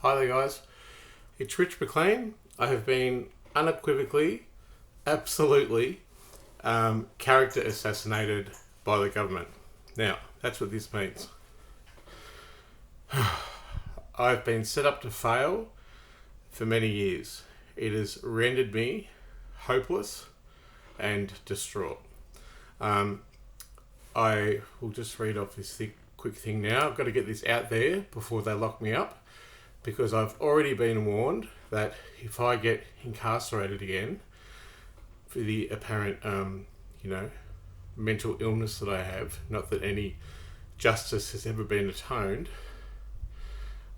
Hi there guys, it's Rich Mclean. I have been unequivocally, absolutely, character assassinated by the government. Now, that's what this means. I've been set up to fail for many years. It has rendered me hopeless and distraught. I will just read off this quick thing now. I've got to get this out there before they lock me up, because I've already been warned that if I get incarcerated again for the apparent, mental illness that I have, not that any justice has ever been atoned,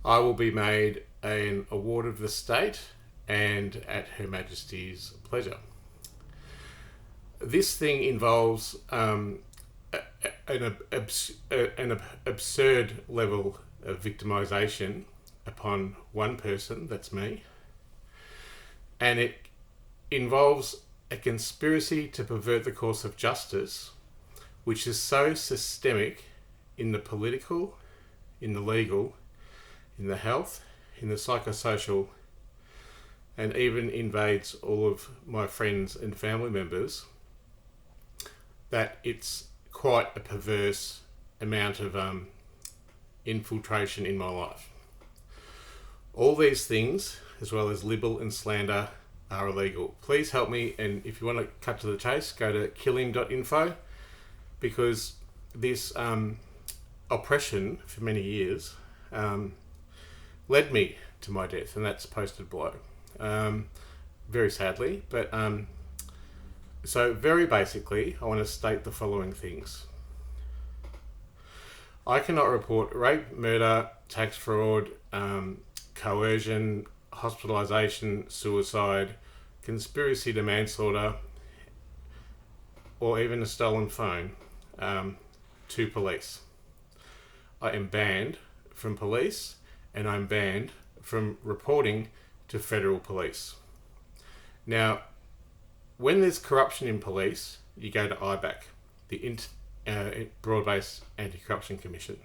I will be made an award of the state and at Her Majesty's pleasure. This thing involves an absurd level of victimisation upon one person, that's me, and it involves a conspiracy to pervert the course of justice, which is so systemic in the political, in the legal, in the health, in the psychosocial, and even invades all of my friends and family members, that it's quite a perverse amount of infiltration in my life. All these things, as well as libel and slander, are illegal. Please help me, and if you want to cut to the chase, go to killing.info, because this oppression for many years led me to my death, and that's posted below. Very sadly, but so very basically, I want to state the following things. I cannot report rape, murder, tax fraud, coercion, hospitalisation, suicide, conspiracy to manslaughter, or even a stolen phone to police. I am banned from police, and I'm banned from reporting to federal police. Now, when there's corruption in police, you go to IBAC, the Broad-Based Anti-Corruption Commission.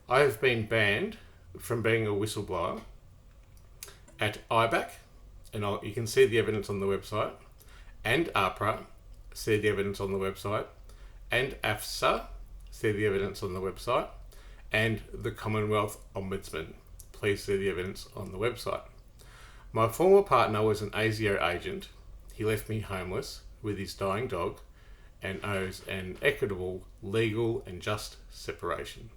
I have been banned from being a whistleblower at IBAC, and you can see the evidence on the website, and APRA, see the evidence on the website, and AFSA, see the evidence on the website, and the Commonwealth Ombudsman, please see the evidence on the website. My former partner was an ASIO agent. He left me homeless with his dying dog and owes an equitable, legal and just separation.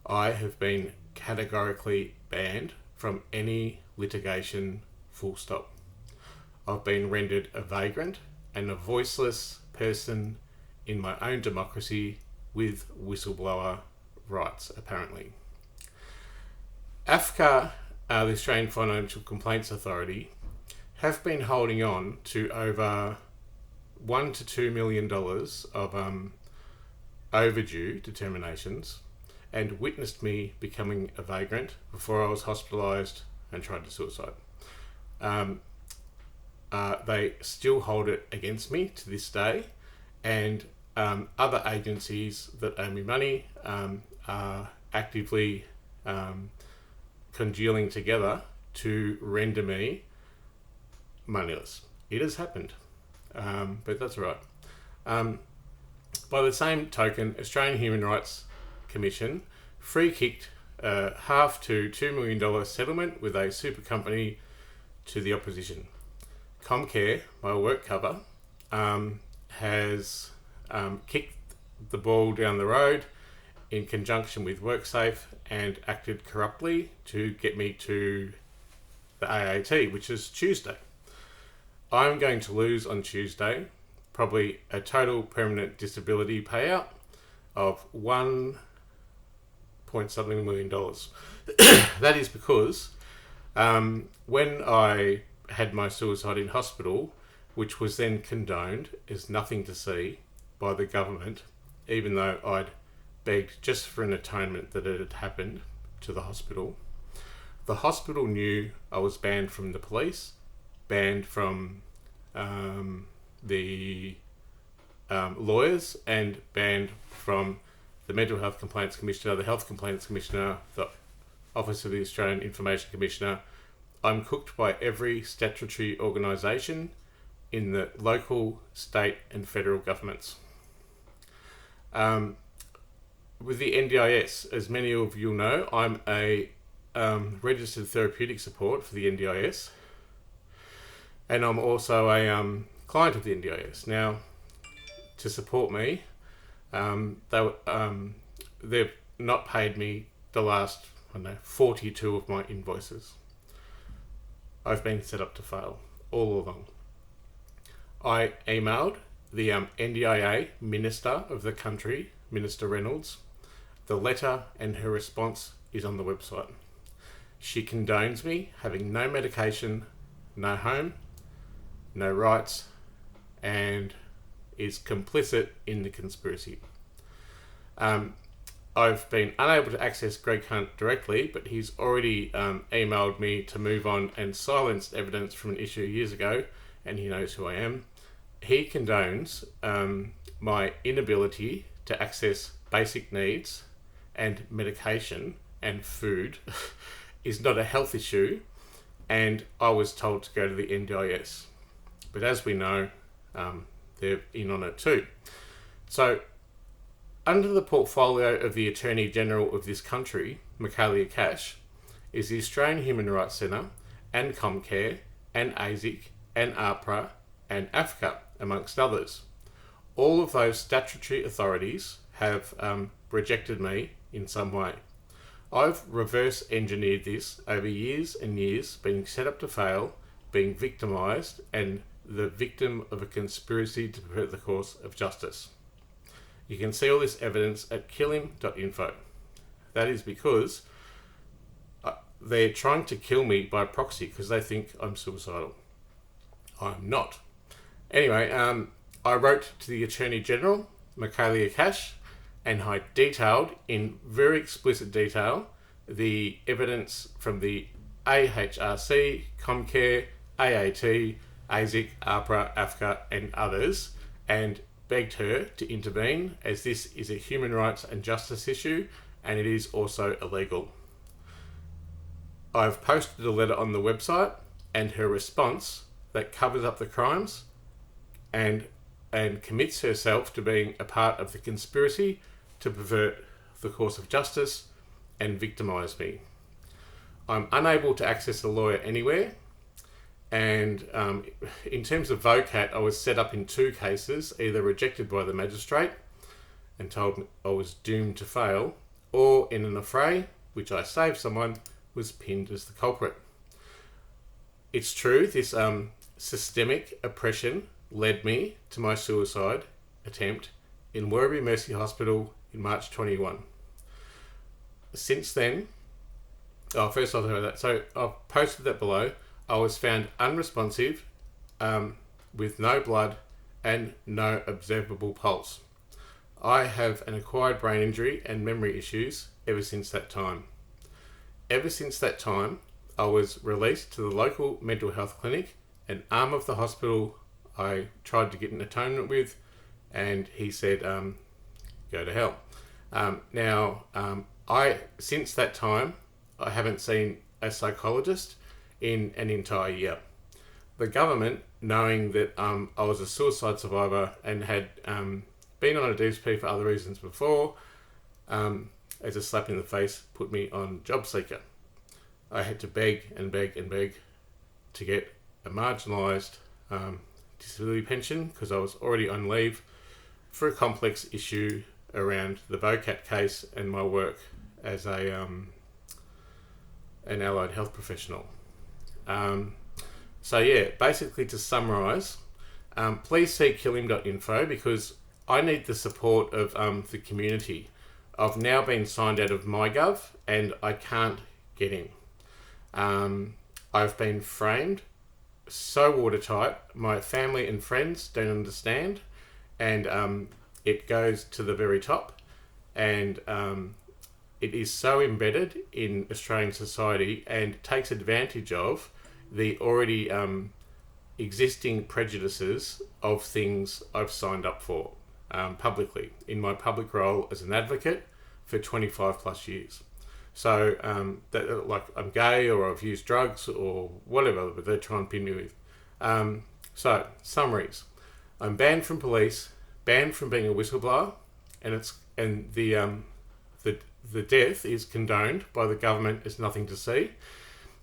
I have been categorically banned from any litigation, full stop. I've been rendered a vagrant and a voiceless person in my own democracy with whistleblower rights, apparently. AFCA, the Australian Financial Complaints Authority, have been holding on to over $1 to $2 million of overdue determinations, and witnessed me becoming a vagrant before I was hospitalised and tried to suicide. They still hold it against me to this day, and other agencies that owe me money are actively congealing together to render me moneyless. It has happened, but that's all right. By the same token, Australian Human Rights Commission free-kicked half to $2 million settlement with a super company to the opposition. Comcare, my work cover, has kicked the ball down the road in conjunction with WorkSafe and acted corruptly to get me to the AAT, which is Tuesday. I'm going to lose on Tuesday probably a total permanent disability payout of $1 point something million. That is because when I had my suicide in hospital, which was then condoned as nothing to see by the government, even though I'd begged just for an atonement that it had happened to the hospital knew I was banned from the police, banned from the lawyers, and banned from the Mental Health Complaints Commissioner, the Health Complaints Commissioner, the Office of the Australian Information Commissioner, I'm cooked by every statutory organisation in the local, state and federal governments. With the NDIS, as many of you know, I'm a registered therapeutic support for the NDIS, and I'm also a client of the NDIS. Now, to support me, they've not paid me the last 42 of my invoices. I've been set up to fail all along. I emailed the NDIA Minister of the country, Minister Reynolds. The letter and her response is on the website. She condones me having no medication, no home, no rights, and is complicit in the conspiracy. I've been unable to access Greg Hunt directly, but he's already emailed me to move on and silenced evidence from an issue years ago, and he knows who I am. He condones my inability to access basic needs, and medication and food is not a health issue, and I was told to go to the NDIS. But as we know, they're in on it too. So, under the portfolio of the Attorney General of this country, Mclean is the Australian Human Rights Centre and Comcare and ASIC and APRA and AFCA, amongst others. All of those statutory authorities have rejected me in some way. I've reverse engineered this over years and years, being set up to fail, being victimised, and the victim of a conspiracy to pervert the course of justice. You can see all this evidence at killim.info. That is because they're trying to kill me by proxy because they think I'm suicidal. I'm not. Anyway, I wrote to the Attorney General, Mclean, and I detailed in very explicit detail the evidence from the AHRC, Comcare, AAT, ASIC, APRA, AFCA and others, and begged her to intervene as this is a human rights and justice issue and it is also illegal. I've posted a letter on the website and her response that covers up the crimes and commits herself to being a part of the conspiracy to pervert the course of justice and victimise me. I'm unable to access a lawyer anywhere, and in terms of VOCAT, I was set up in 2 cases, either rejected by the magistrate and told I was doomed to fail, or in an affray, which I saved someone, was pinned as the culprit. It's true, this systemic oppression led me to my suicide attempt in Werribee Mercy Hospital in March 21. Since then, first I'll tell you that. So I've posted that below. I was found unresponsive, with no blood and no observable pulse. I have an acquired brain injury and memory issues ever since that time. Ever since that time, I was released to the local mental health clinic, an arm of the hospital I tried to get an atonement with, and he said, go to hell. Since that time, I haven't seen a psychologist in an entire year. The government, knowing that I was a suicide survivor and had been on a DSP for other reasons before, as a slap in the face, put me on Job Seeker. I had to beg and beg and beg to get a marginalised disability pension because I was already on leave for a complex issue around the VOCAT case and my work as an allied health professional. Basically to summarise, please see killim.info because I need the support of the community. I've now been signed out of MyGov and I can't get in. I've been framed so watertight, my family and friends don't understand, and it goes to the very top, and it is so embedded in Australian society and takes advantage of the already existing prejudices of things I've signed up for publicly in my public role as an advocate for 25 plus years. So that, like, I'm gay or I've used drugs or whatever, but they try and pin me with. So summaries: I'm banned from police, banned from being a whistleblower, and the death is condoned by the government as nothing to see.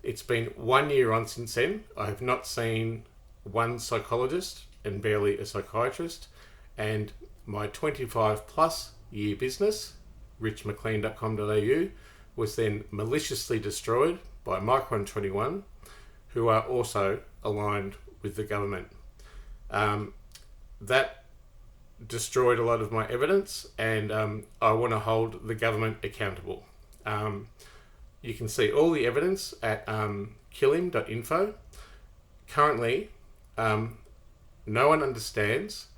It's been 1 year on since then. I have not seen one psychologist and barely a psychiatrist, and my 25 plus year business, richmclean.com.au, was then maliciously destroyed by Micron 21, who are also aligned with the government. That destroyed a lot of my evidence, and I want to hold the government accountable. You can see all the evidence at killim.info. Currently, no one understands.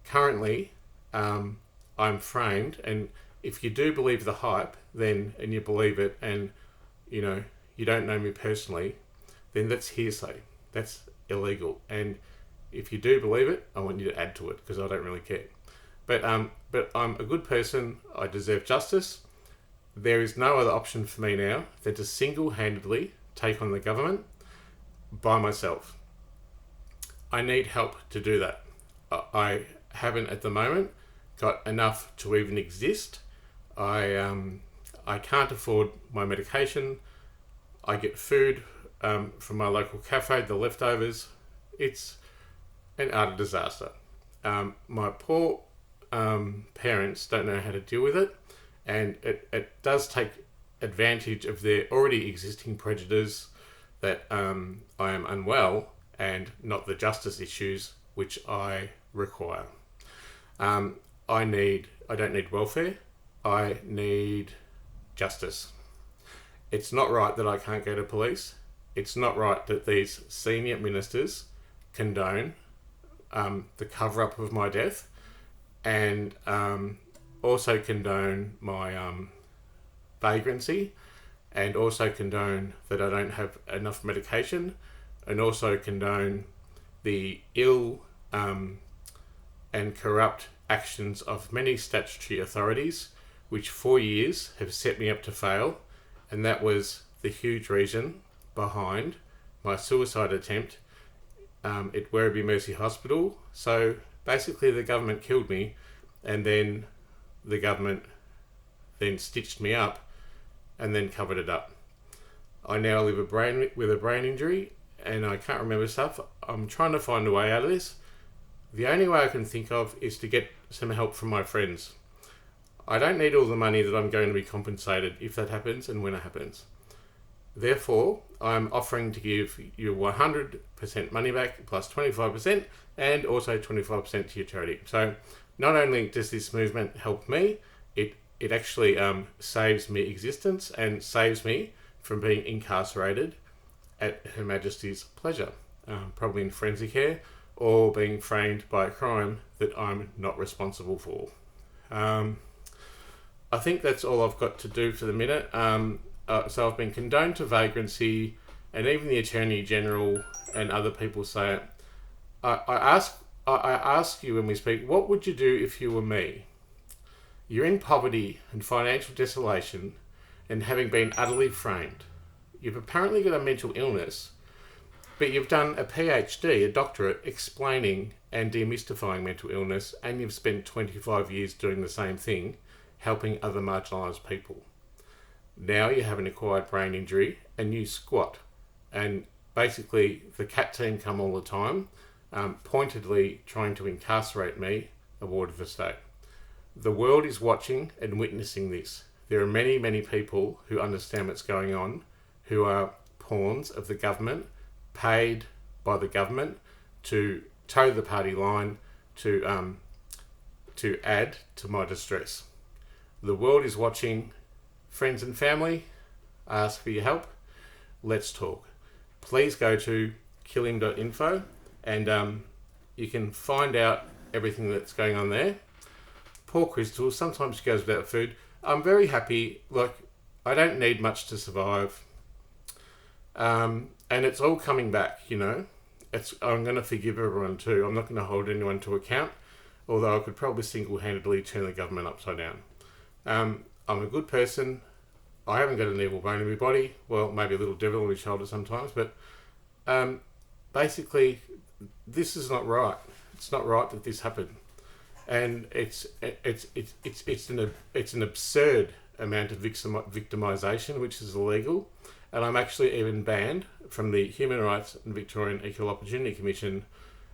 Currently, I'm framed, and if you do believe the hype, and you believe it, and you don't know me personally, then that's hearsay. That's illegal. And if you do believe it, I want you to add to it, because I don't really care. But I'm a good person. I deserve justice. There is no other option for me now than to single-handedly take on the government by myself. I need help to do that. I haven't at the moment got enough to even exist. I can't afford my medication. I get food from my local cafe, the leftovers. It's an utter disaster. My poor parents don't know how to deal with it, and it does take advantage of their already existing prejudice that I am unwell and not the justice issues which I require. I don't need welfare. I need justice. It's not right that I can't go to police. It's not right that these senior ministers condone the cover-up of my death, and also condone my vagrancy, and also condone that I don't have enough medication, and also condone the ill and corrupt actions of many statutory authorities, which for years have set me up to fail, and that was the huge reason behind my suicide attempt at Werribee Mercy Hospital. So basically the government killed me, and then the government then stitched me up and then covered it up. I now live with a brain injury, and I can't remember stuff. I'm trying to find a way out of this. The only way I can think of is to get some help from my friends. I don't need all the money that I'm going to be compensated if that happens and when it happens. Therefore, I'm offering to give you 100% money back plus 25%, and also 25% to your charity. So not only does this movement help me, it actually saves me existence and saves me from being incarcerated at Her Majesty's pleasure, probably in forensic care, or being framed by a crime that I'm not responsible for. I think that's all I've got to do for the minute. So I've been condoned to vagrancy, and even the Attorney General and other people say it. I ask you when we speak, what would you do if you were me? You're in poverty and financial desolation, and having been utterly framed. You've apparently got a mental illness, but you've done a PhD, a doctorate, explaining and demystifying mental illness, and you've spent 25 years doing the same thing, helping other marginalised people. Now you have an acquired brain injury and you squat, and basically the CAT team come all the time, pointedly trying to incarcerate me, a ward of the state. The world is watching and witnessing this. There are many, many people who understand what's going on, who are pawns of the government, paid by the government to toe the party line, to add to my distress. The world is watching. Friends and family, ask for your help. Let's talk. Please go to killim.info, and you can find out everything that's going on there. Poor Crystal, sometimes she goes without food. I'm very happy. Look, I don't need much to survive. And it's all coming back, I'm going to forgive everyone too. I'm not going to hold anyone to account, although I could probably single-handedly turn the government upside down. I'm a good person. I haven't got an evil bone in my body. Well, maybe a little devil on my shoulder sometimes, but basically, this is not right. It's not right that this happened, and it's an absurd amount of victimisation, which is illegal, and I'm actually even banned from the Human Rights and Victorian Equal Opportunity Commission,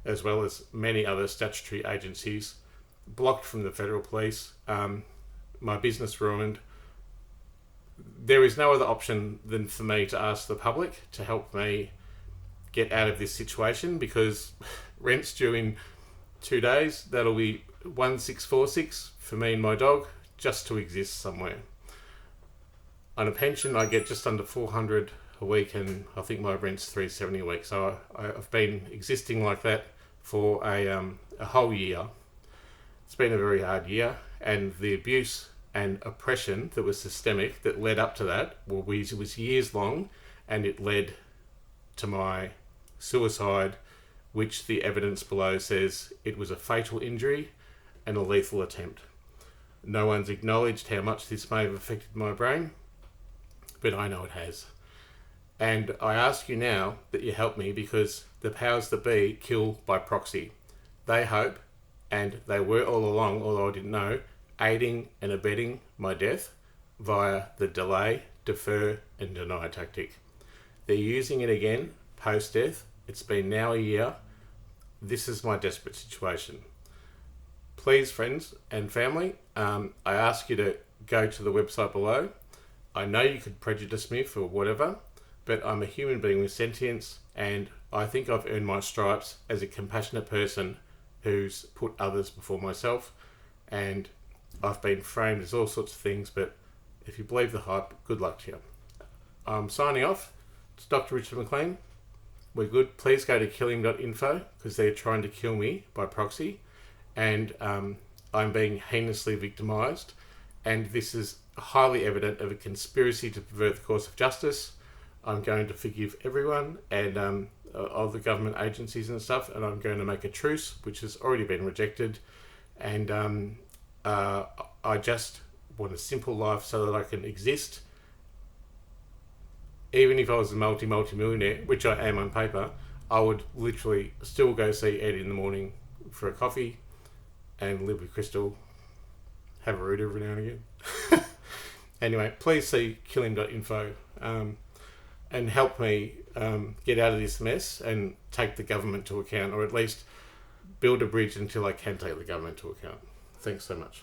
as well as many other statutory agencies, blocked from the federal police, my business ruined. There is no other option than for me to ask the public to help me get out of this situation, because rent's due in 2 days. That'll be 1,646 for me and my dog just to exist somewhere. On a pension, I get just under 400 a week, and I think my rent's 370 a week. So I've been existing like that for a whole year. It's been a very hard year, and the abuse and oppression that was systemic that led up to that was years long, and it led to my suicide, which the evidence below says it was a fatal injury and a lethal attempt. No one's acknowledged how much this may have affected my brain, but I know it has. And I ask you now that you help me, because the powers that be kill by proxy. They hope, and they were all along, although I didn't know, aiding and abetting my death via the delay, defer and deny tactic. They're using it again post-death. It's been now a year. This is my desperate situation. Please, friends and family, I ask you to go to the website below. I know you could prejudice me for whatever, but I'm a human being with sentience, and I think I've earned my stripes as a compassionate person who's put others before myself, and I've been framed as all sorts of things, but if you believe the hype, good luck to you. I'm signing off. It's Dr. Richard Mclean. We're good. Please go to killing.info, because they're trying to kill me by proxy, and I'm being heinously victimised, and this is highly evident of a conspiracy to pervert the course of justice. I'm going to forgive everyone and of the government agencies and stuff, and I'm going to make a truce, which has already been rejected, and I just want a simple life so that I can exist. Even if I was a multi-millionaire, which I am on paper, I would literally still go see Ed in the morning for a coffee and live with Crystal, have a root every now and again. Anyway, please see killing.info and help me get out of this mess and take the government to account, or at least build a bridge until I can take the government to account. Thanks so much.